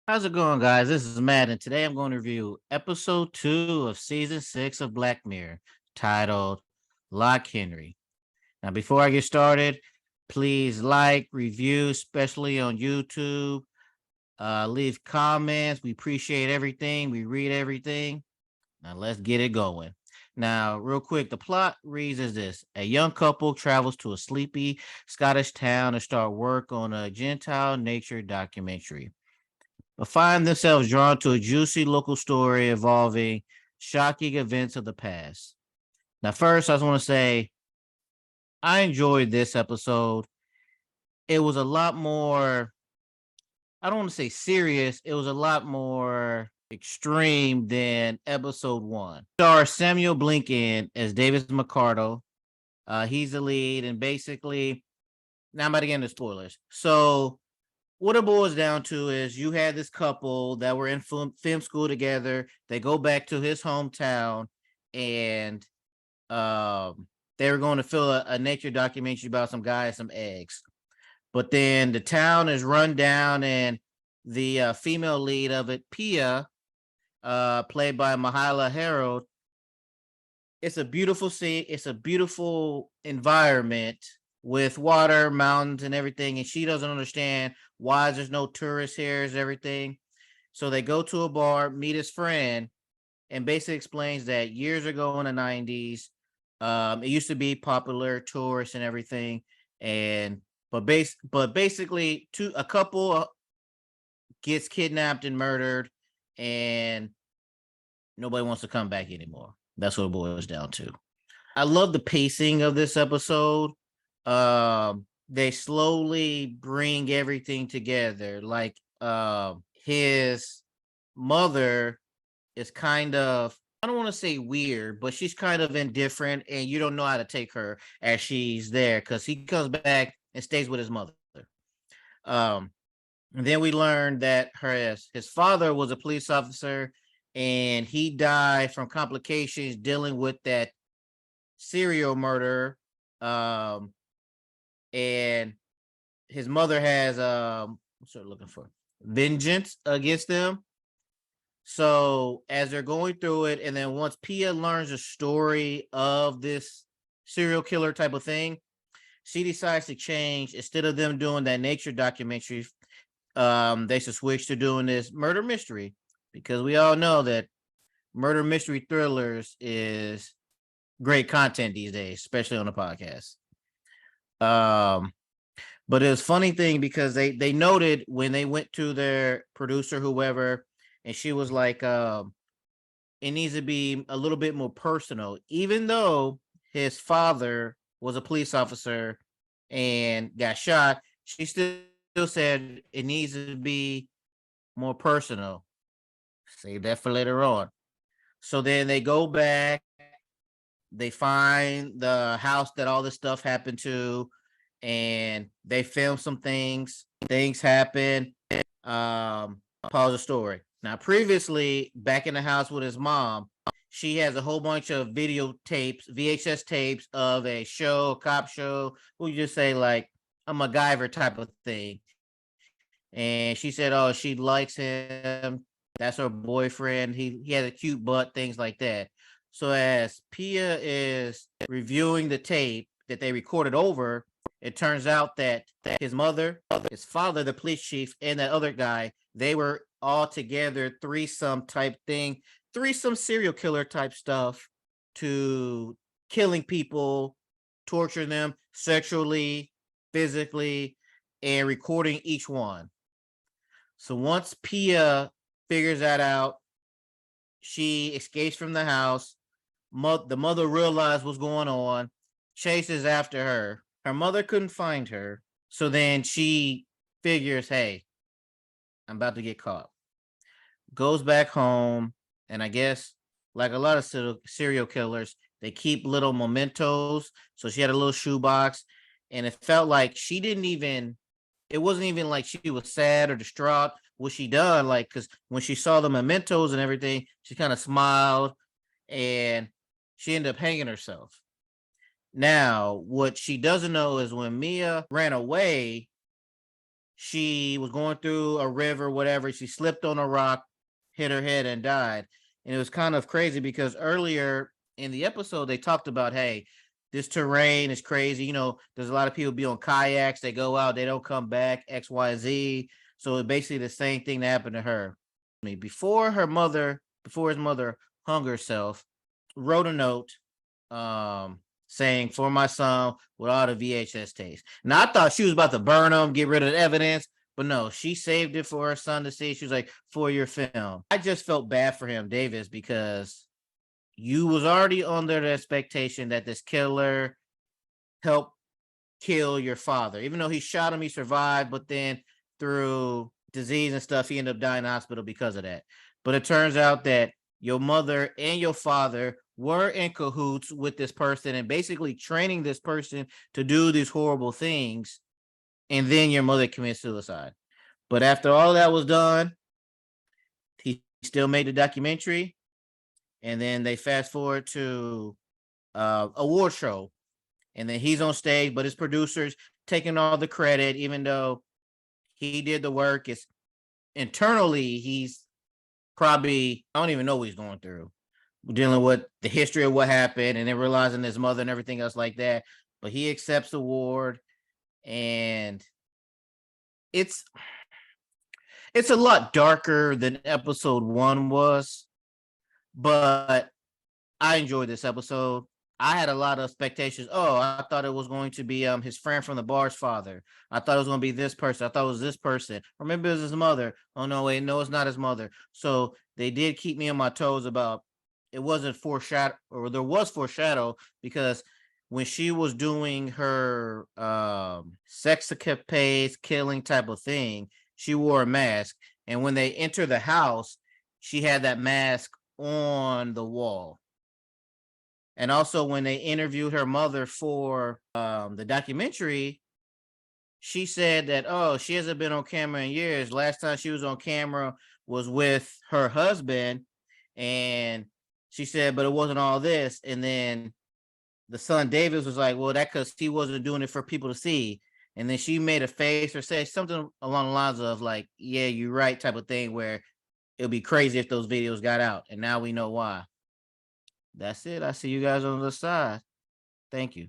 How's it going, guys? This is Matt, and today I'm going to review episode 2 of season 6 of Black Mirror, titled Loch Henry. Now, before I get started, please like, review, especially on YouTube. Leave comments. We appreciate everything. We read everything. Now, let's get it going. Now, real quick, the plot reads as this: a young couple travels to a sleepy Scottish town to start work on a Gentile nature documentary, but find themselves drawn to a juicy local story involving shocking events of the past. Now, first, I just want to say I enjoyed this episode. It was a lot more, I don't want to say serious, it was a lot more extreme than episode 1. Star Samuel Blinken as Davis McCardle. He's the lead, and basically, now I'm about to get into spoilers. So, what it boils down to is you had this couple that were in film school together. They go back to his hometown, and they were going to film a nature documentary about some guy and some eggs. But then the town is run down, and the female lead of it, Pia, played by Mahala Harold, it's a beautiful scene. It's a beautiful environment with water, mountains, and everything. And she doesn't understand why there's no tourists here, is everything. So they go to a bar, meet his friend, and basically explains that years ago in the 90s, it used to be popular tourists and everything. And but basically a couple gets kidnapped and murdered, and nobody wants to come back anymore. That's what it boils down to. I love the pacing of this episode. They slowly bring everything together. Like his mother is kind of, I don't want to say weird, but she's kind of indifferent, and you don't know how to take her as she's there because he comes back and stays with his mother. Um, and then we learned that his father was a police officer, and he died from complications dealing with that serial murder. And his mother has what's her looking for? Vengeance against them. So as they're going through it, and then once Pia learns the story of this serial killer type of thing, she decides to change. Instead of them doing that nature documentary, they should switch to doing this murder mystery, because we all know that murder mystery thrillers is great content these days, especially on the podcast. Um, but it was funny thing because they noted when they went to their producer, whoever, and she was like, it needs to be a little bit more personal, even though his father was a police officer and got shot. She still said it needs to be more personal. Save that for later on. So then they go back, they find the house that all this stuff happened to, and they film some things. Things happen. Pause the story. Now, previously, back in the house with his mom, she has a whole bunch of videotapes, VHS tapes of a show, a cop show, who you just say like a MacGyver type of thing. And she said, oh, she likes him. That's her boyfriend. He has a cute butt, things like that. So as Pia is reviewing the tape that they recorded over, it turns out that his mother, his father, the police chief, and that other guy, they were all together, threesome type thing, threesome serial killer type stuff, to killing people, torturing them sexually, physically, and recording each one. So once Pia figures that out, she escapes from the house. The mother realized what's going on, chases after her. Her mother couldn't find her. So then she figures, hey, I'm about to get caught. Goes back home, and I guess, like a lot of serial killers, they keep little mementos. So she had a little shoebox, and it felt like she didn't even, it wasn't even like she was sad or distraught. What she done, like, because when she saw the mementos and everything, she kind of smiled, and she ended up hanging herself. Now, what she doesn't know is when Mia ran away, she was going through a river, whatever. She slipped on a rock, hit her head, and died. And it was kind of crazy because earlier in the episode, they talked about, hey, this terrain is crazy. You know, there's a lot of people be on kayaks. They go out, they don't come back, X, Y, Z. So it's basically the same thing that happened to her. Before his mother hung herself, wrote a note saying, for my son with all the VHS tapes. Now I thought she was about to burn them, get rid of the evidence, but no, she saved it for her son to see. She was like, for your film. I just felt bad for him, Davis, because you was already under the expectation that this killer helped kill your father. Even though he shot him, he survived, but then through disease and stuff, he ended up dying in the hospital because of that. But it turns out that your mother and your father were in cahoots with this person and basically training this person to do these horrible things. And then your mother commits suicide. But after all that was done, he still made the documentary. And then they fast forward to award show. And then he's on stage, but his producers taking all the credit, even though he did the work. It's internally, he's probably, I don't even know what he's going through, dealing with the history of what happened and then realizing his mother and everything else like that. But he accepts the award, and it's a lot darker than episode 1 was, but I enjoyed this episode. I had a lot of expectations. Oh, I thought it was going to be his friend from the bar's father. I thought it was going to be this person. I thought it was this person. Or maybe it was his mother. Oh no, wait, no, it's not his mother. So they did keep me on my toes about it wasn't foreshadow, or there was foreshadow, because when she was doing her sex escapades, killing type of thing, she wore a mask. And when they enter the house, she had that mask on the wall. And also when they interviewed her mother for the documentary, she said that, oh, she hasn't been on camera in years. Last time she was on camera was with her husband. And she said, but it wasn't all this. And then the son Davis was like, well, that because he wasn't doing it for people to see. And then she made a face or say something along the lines of like, yeah, you're right, type of thing, where it'll be crazy if those videos got out. And now we know why. That's it. I see you guys on the side. Thank you.